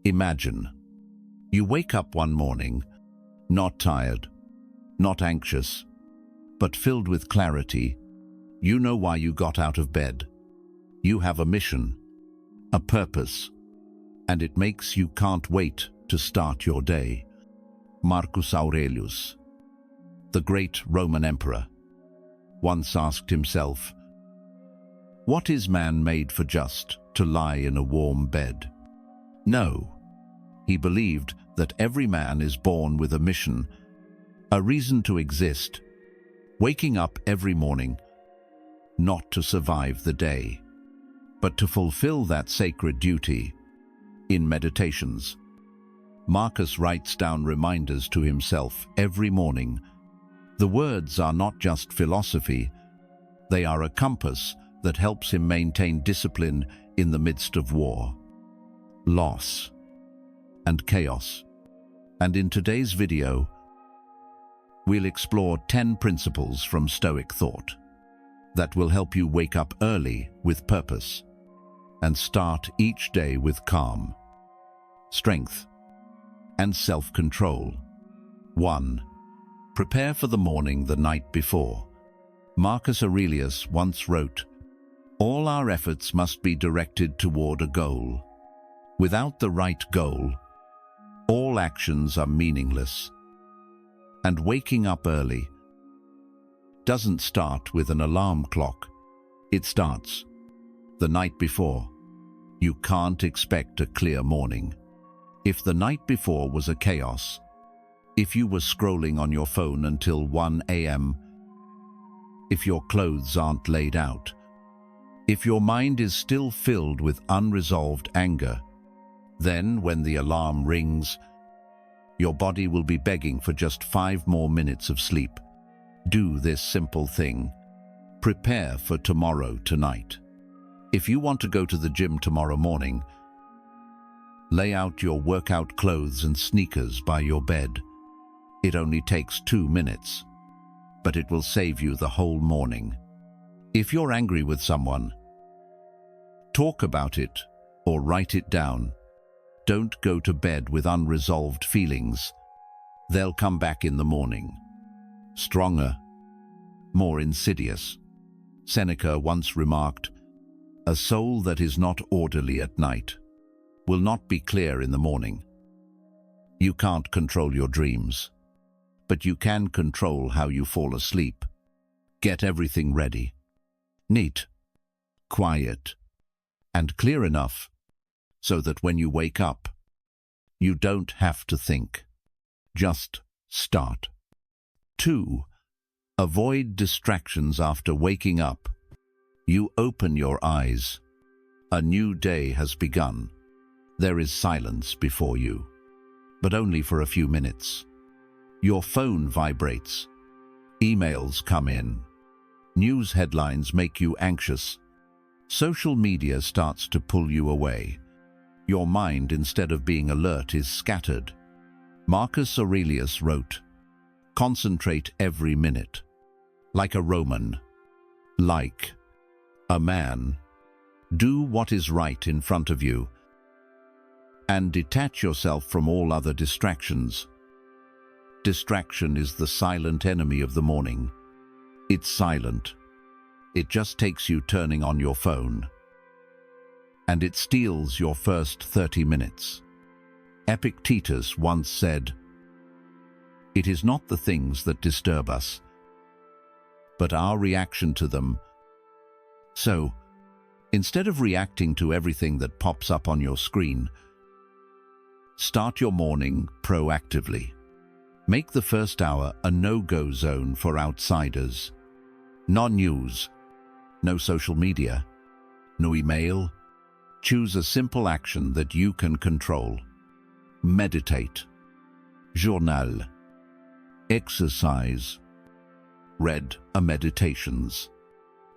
Imagine you wake up one morning, not tired, not anxious, but filled with clarity. You know why you got out of bed. You have a mission, a purpose, and it makes you can't wait to start your day. Marcus Aurelius, the great Roman emperor, once asked himself, "What is man made for, just to lie in a warm bed?" No, he believed that every man is born with a mission, a reason to exist, waking up every morning, not to survive the day, but to fulfill that sacred duty. In Meditations, Marcus writes down reminders to himself every morning. The words are not just philosophy, they are a compass that helps him maintain discipline in the midst of war, loss, and chaos. And in today's video, we'll explore 10 principles from Stoic thought that will help you wake up early with purpose and start each day with calm, strength, and self-control. 1. Prepare for the morning the night before. Marcus Aurelius once wrote, "All our efforts must be directed toward a goal. Without the right goal, all actions are meaningless." And waking up early doesn't start with an alarm clock. It starts the night before. You can't expect a clear morning if the night before was a chaos. If you were scrolling on your phone until 1 a.m., if your clothes aren't laid out, if your mind is still filled with unresolved anger, then when the alarm rings, your body will be begging for just 5 more minutes of sleep. Do this simple thing. Prepare for tomorrow tonight. If you want to go to the gym tomorrow morning, lay out your workout clothes and sneakers by your bed. It only takes 2 minutes, but it will save you the whole morning. If you're angry with someone, talk about it or write it down. Don't go to bed with unresolved feelings. They'll come back in the morning, stronger, more insidious. Seneca once remarked, "A soul that is not orderly at night will not be clear in the morning." You can't control your dreams, but you can control how you fall asleep. Get everything ready, neat, quiet, and clear enough so that when you wake up, you don't have to think. Just start. 2. Avoid distractions after waking up. You open your eyes. A new day has begun. There is silence before you, but only for a few minutes. Your phone vibrates. Emails come in. News headlines make you anxious. Social media starts to pull you away. Your mind, instead of being alert, is scattered. Marcus Aurelius wrote, "Concentrate every minute, like a Roman, like a man. Do what is right in front of you, and detach yourself from all other distractions." Distraction is the silent enemy of the morning. It's silent. It just takes you turning on your phone, and it steals your first 30 minutes. Epictetus once said, "It is not the things that disturb us, but our reaction to them." So, instead of reacting to everything that pops up on your screen, start your morning proactively. Make the first hour a no-go zone for outsiders. No news, no social media, no email. Choose a simple action that you can control. Meditate, journal, exercise, read a meditations.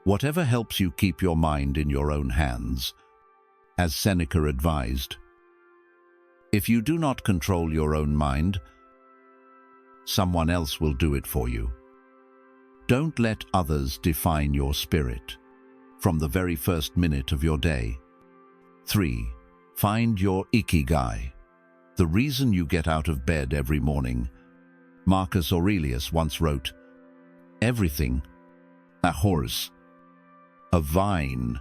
Whatever helps you keep your mind in your own hands. As Seneca advised, if you do not control your own mind, someone else will do it for you. Don't let others define your spirit from the very first minute of your day. 3. Find your Ikigai. The reason you get out of bed every morning. Marcus Aurelius once wrote, "Everything, a horse, a vine,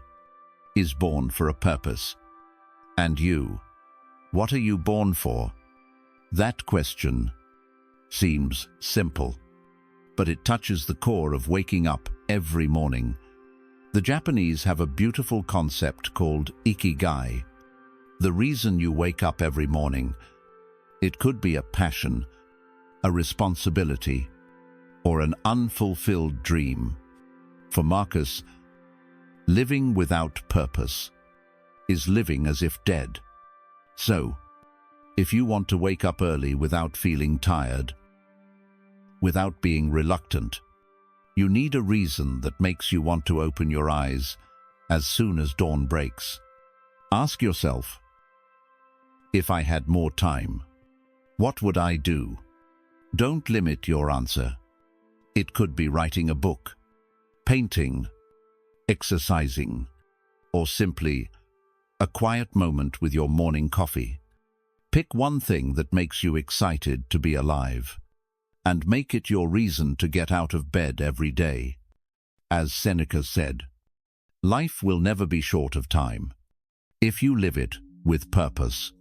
is born for a purpose. And you, what are you born for?" That question seems simple, but it touches the core of waking up every morning. The Japanese have a beautiful concept called Ikigai. The reason you wake up every morning. It could be a passion, a responsibility, or an unfulfilled dream. For Marcus, living without purpose is living as if dead. So, if you want to wake up early without feeling tired, without being reluctant, you need a reason that makes you want to open your eyes as soon as dawn breaks. Ask yourself, if I had more time, what would I do? Don't limit your answer. It could be writing a book, painting, exercising, or simply a quiet moment with your morning coffee. Pick one thing that makes you excited to be alive, and make it your reason to get out of bed every day. As Seneca said, life will never be short of time, if you live it with purpose.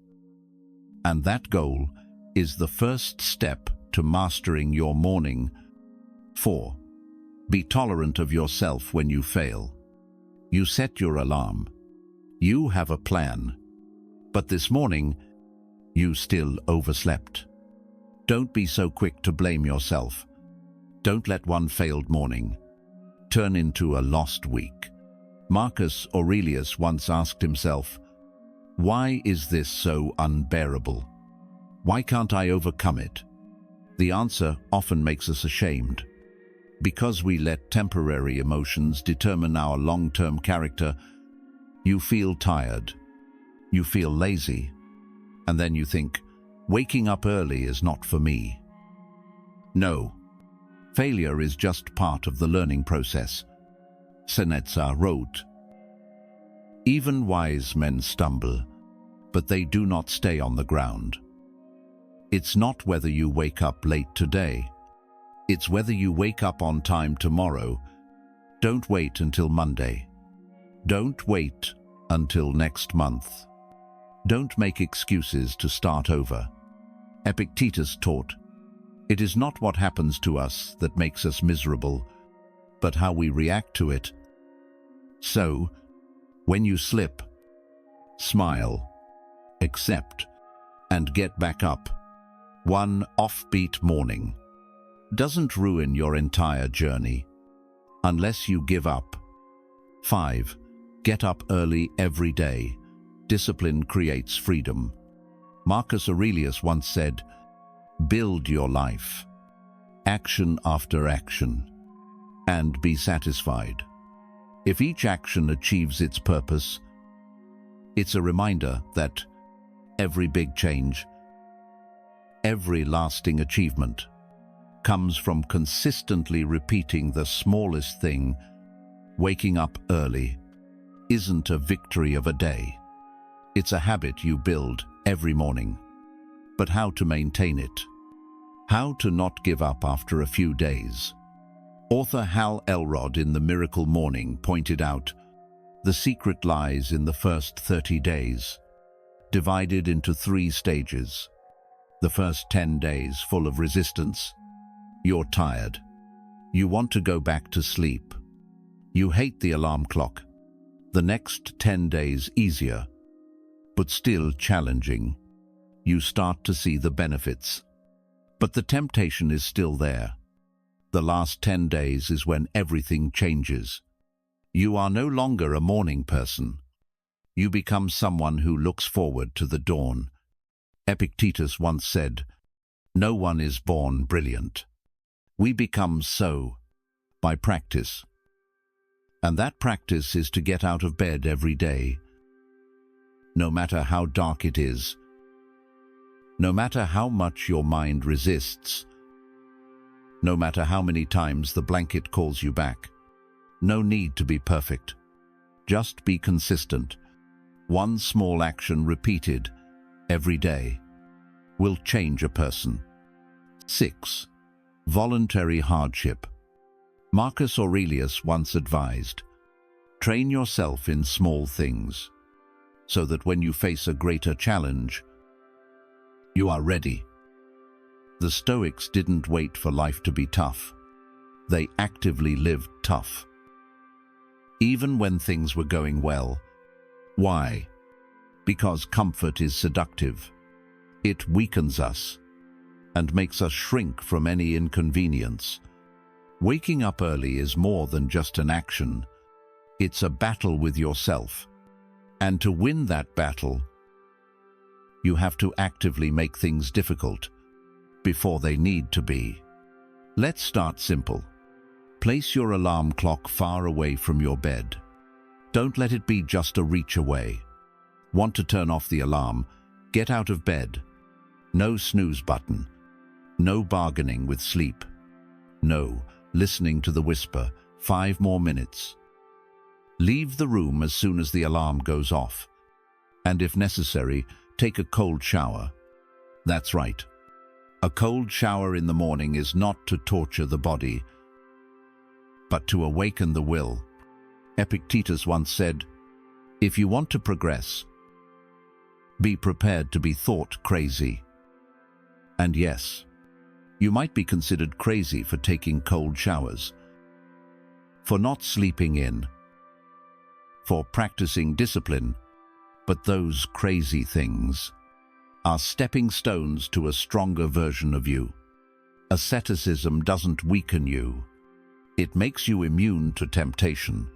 And that goal is the first step to mastering your morning. 4. Be tolerant of yourself when you fail. You set your alarm. You have a plan. But this morning, you still overslept. Don't be so quick to blame yourself. Don't let one failed morning turn into a lost week. Marcus Aurelius once asked himself, "Why is this so unbearable? Why can't I overcome it?" The answer often makes us ashamed. Because we let temporary emotions determine our long-term character. You feel tired, you feel lazy, and then you think, waking up early is not for me. No, failure is just part of the learning process. Seneca wrote, "Even wise men stumble, but they do not stay on the ground." It's not whether you wake up late today. It's whether you wake up on time tomorrow. Don't wait until Monday. Don't wait until next month. Don't make excuses to start over. Epictetus taught, "It is not what happens to us that makes us miserable, but how we react to it." So, when you slip, smile, accept, and get back up. One offbeat morning doesn't ruin your entire journey unless you give up. 5. Get up early every day. Discipline creates freedom. Marcus Aurelius once said, "Build your life, action after action, and be satisfied." If each action achieves its purpose, it's a reminder that every big change, every lasting achievement, comes from consistently repeating the smallest thing. Waking up early isn't a victory of a day. It's a habit you build every morning. But how to maintain it? How to not give up after a few days? Author Hal Elrod in The Miracle Morning pointed out, the secret lies in the first 30 days, divided into 3 stages. The first 10 days full of resistance. You're tired. You want to go back to sleep. You hate the alarm clock. The next 10 days easier, but still challenging. You start to see the benefits. But the temptation is still there. The last 10 days is when everything changes. You are no longer a morning person. You become someone who looks forward to the dawn. Epictetus once said, "No one is born brilliant. We become so by practice." And that practice is to get out of bed every day. No matter how dark it is, no matter how much your mind resists, no matter how many times the blanket calls you back. No need to be perfect. Just be consistent. One small action repeated every day. will change a person. 6. Voluntary hardship. Marcus Aurelius once advised, train yourself in small things, so that when you face a greater challenge, you are ready. The Stoics didn't wait for life to be tough. They actively lived tough. Even when things were going well. Why? Because comfort is seductive. It weakens us and makes us shrink from any inconvenience. Waking up early is more than just an action. It's a battle with yourself. And to win that battle, you have to actively make things difficult before they need to be. Let's start simple. Place your alarm clock far away from your bed. Don't let it be just a reach away. Want to turn off the alarm? Get out of bed. No snooze button. No bargaining with sleep. No listening to the whisper, 5 more minutes. Leave the room as soon as the alarm goes off. And if necessary, take a cold shower. That's right. A cold shower in the morning is not to torture the body, but to awaken the will. Epictetus once said, if you want to progress, be prepared to be thought crazy. And yes, you might be considered crazy for taking cold showers, for not sleeping in, for practicing discipline, but those crazy things are stepping stones to a stronger version of you. Asceticism doesn't weaken you. It makes you immune to temptation.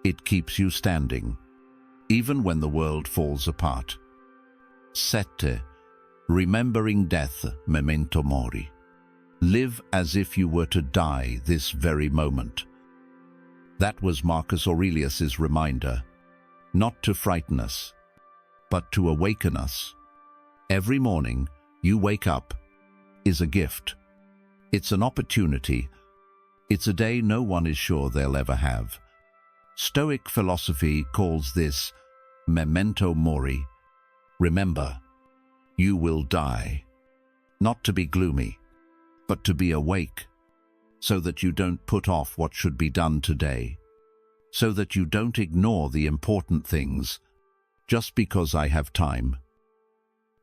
It keeps you standing, even when the world falls apart. 7. Remembering death, Memento Mori. Live as if you were to die this very moment. That was Marcus Aurelius's reminder, not to frighten us, but to awaken us. Every morning you wake up is a gift. It's an opportunity. It's a day no one is sure they'll ever have. Stoic philosophy calls this Memento Mori. Remember, you will die. Not to be gloomy, but to be awake, so that you don't put off what should be done today, so that you don't ignore the important things just because I have time.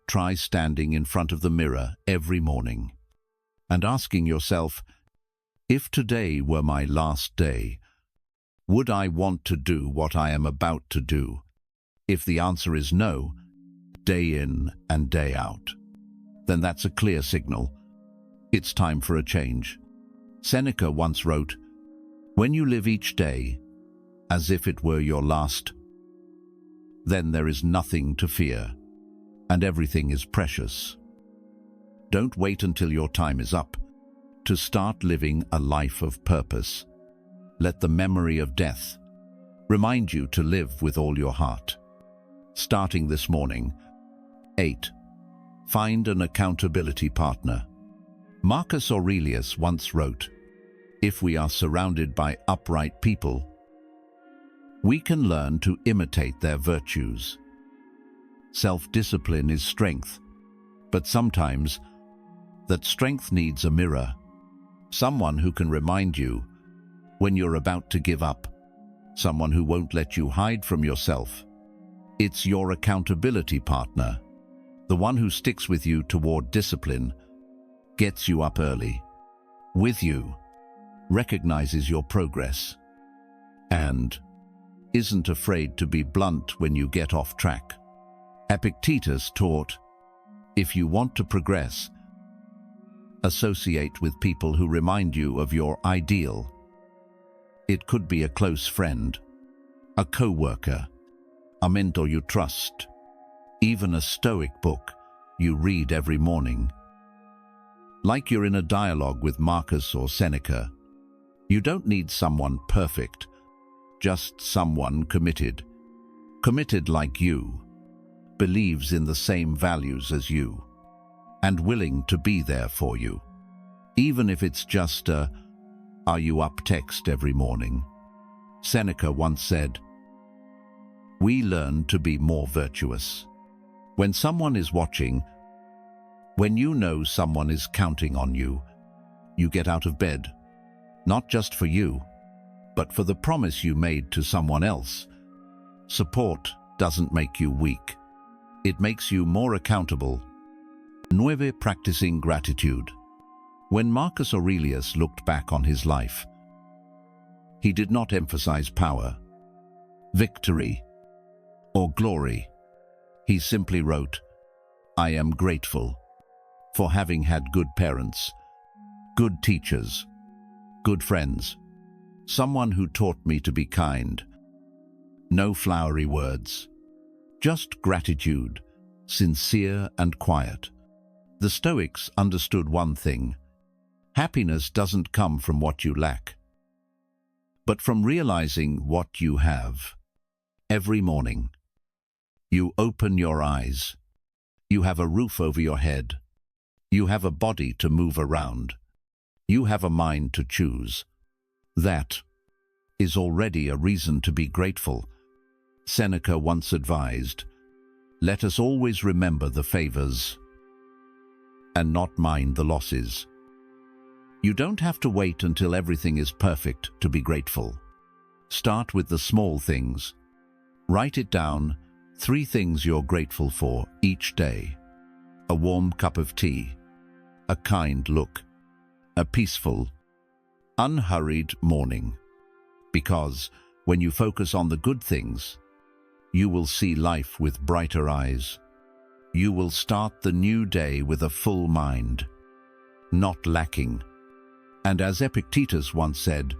Try standing in front of the mirror every morning and asking yourself, if today were my last day, would I want to do what I am about to do? If the answer is no, day in and day out, then that's a clear signal. It's time for a change. Seneca once wrote, when you live each day as if it were your last, then there is nothing to fear, and everything is precious. Don't wait until your time is up to start living a life of purpose. Let the memory of death remind you to live with all your heart. Starting this morning. 8. Find an accountability partner. Marcus Aurelius once wrote, if we are surrounded by upright people, we can learn to imitate their virtues. Self-discipline is strength, but sometimes that strength needs a mirror, someone who can remind you when you're about to give up, someone who won't let you hide from yourself. It's your accountability partner, the one who sticks with you toward discipline, gets you up early, with you, recognizes your progress, and isn't afraid to be blunt when you get off track. Epictetus taught, if you want to progress, associate with people who remind you of your ideal. It could be a close friend, a co-worker, a mentor you trust, even a Stoic book you read every morning. Like you're in a dialogue with Marcus or Seneca. You don't need someone perfect, just someone committed. Committed like you, believes in the same values as you, and willing to be there for you. Even if it's just a, are you up text every morning. Seneca once said, we learn to be more virtuous when someone is watching, When you know someone is counting on you, you get out of bed, not just for you, but for the promise you made to someone else. Support doesn't make you weak. It makes you more accountable. 9. Practicing gratitude. When Marcus Aurelius looked back on his life, he did not emphasize power, victory, or glory. He simply wrote, "I am grateful for having had good parents, good teachers, good friends, someone who taught me to be kind." No flowery words, just gratitude, sincere and quiet. The Stoics understood one thing: happiness doesn't come from what you lack, but from realizing what you have. Every morning, you open your eyes. You have a roof over your head. You have a body to move around. You have a mind to choose. That is already a reason to be grateful. Seneca once advised, "Let us always remember the favors and not mind the losses." You don't have to wait until everything is perfect to be grateful. Start with the small things. Write it down, 3 things you're grateful for each day. A warm cup of tea, a kind look, a peaceful, unhurried morning. Because when you focus on the good things, you will see life with brighter eyes. You will start the new day with a full mind, not lacking. And as Epictetus once said,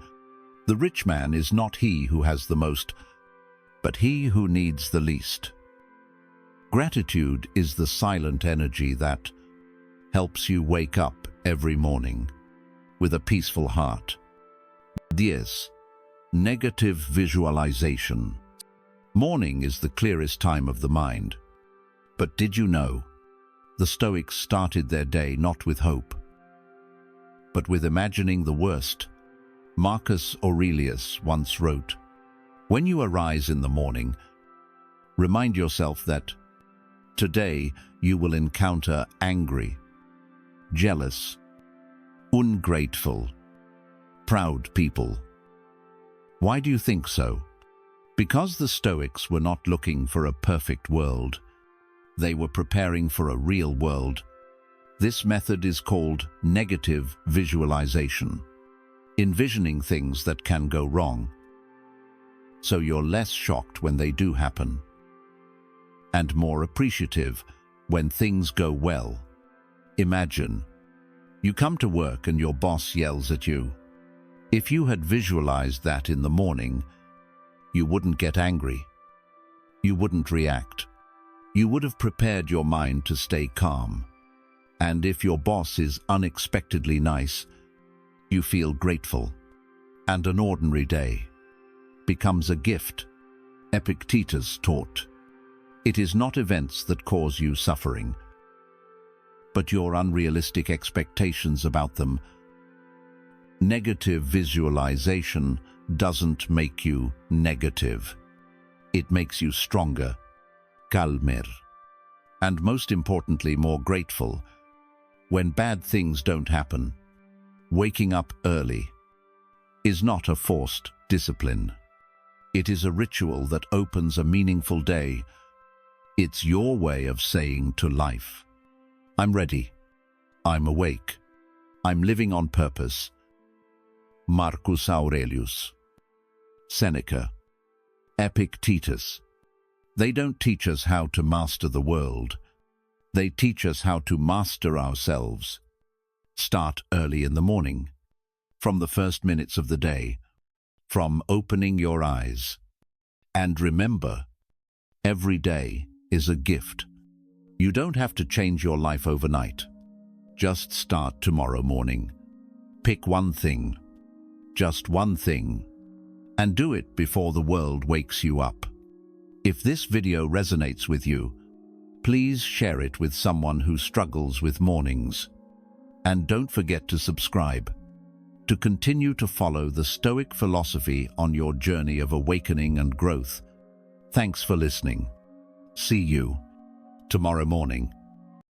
"The rich man is not he who has the most, but he who needs the least." Gratitude is the silent energy that helps you wake up every morning with a peaceful heart. 10. Negative visualization. Morning is the clearest time of the mind. But did you know? The Stoics started their day not with hope, but with imagining the worst. Marcus Aurelius once wrote, "When you arise in the morning, remind yourself that today you will encounter angry, jealous, ungrateful, proud people." Why do you think so? Because the Stoics were not looking for a perfect world. They were preparing for a real world. This method is called negative visualization, envisioning things that can go wrong, so you're less shocked when they do happen, and more appreciative when things go well. Imagine, you come to work and your boss yells at you. If you had visualized that in the morning, you wouldn't get angry. You wouldn't react. You would have prepared your mind to stay calm. And if your boss is unexpectedly nice, you feel grateful. And an ordinary day becomes a gift. Epictetus taught, "It is not events that cause you suffering, but your unrealistic expectations about them." Negative visualization doesn't make you negative. It makes you stronger, calmer, and most importantly, more grateful. When bad things don't happen, waking up early is not a forced discipline. It is a ritual that opens a meaningful day. It's your way of saying to life, "I'm ready. I'm awake. I'm living on purpose." Marcus Aurelius, Seneca, Epictetus. They don't teach us how to master the world. They teach us how to master ourselves. Start early in the morning, from the first minutes of the day, from opening your eyes. And remember, every day is a gift. You don't have to change your life overnight. Just start tomorrow morning. Pick one thing, just one thing, and do it before the world wakes you up. If this video resonates with you, please share it with someone who struggles with mornings. And don't forget to subscribe to continue to follow the Stoic philosophy on your journey of awakening and growth. Thanks for listening. See you tomorrow morning.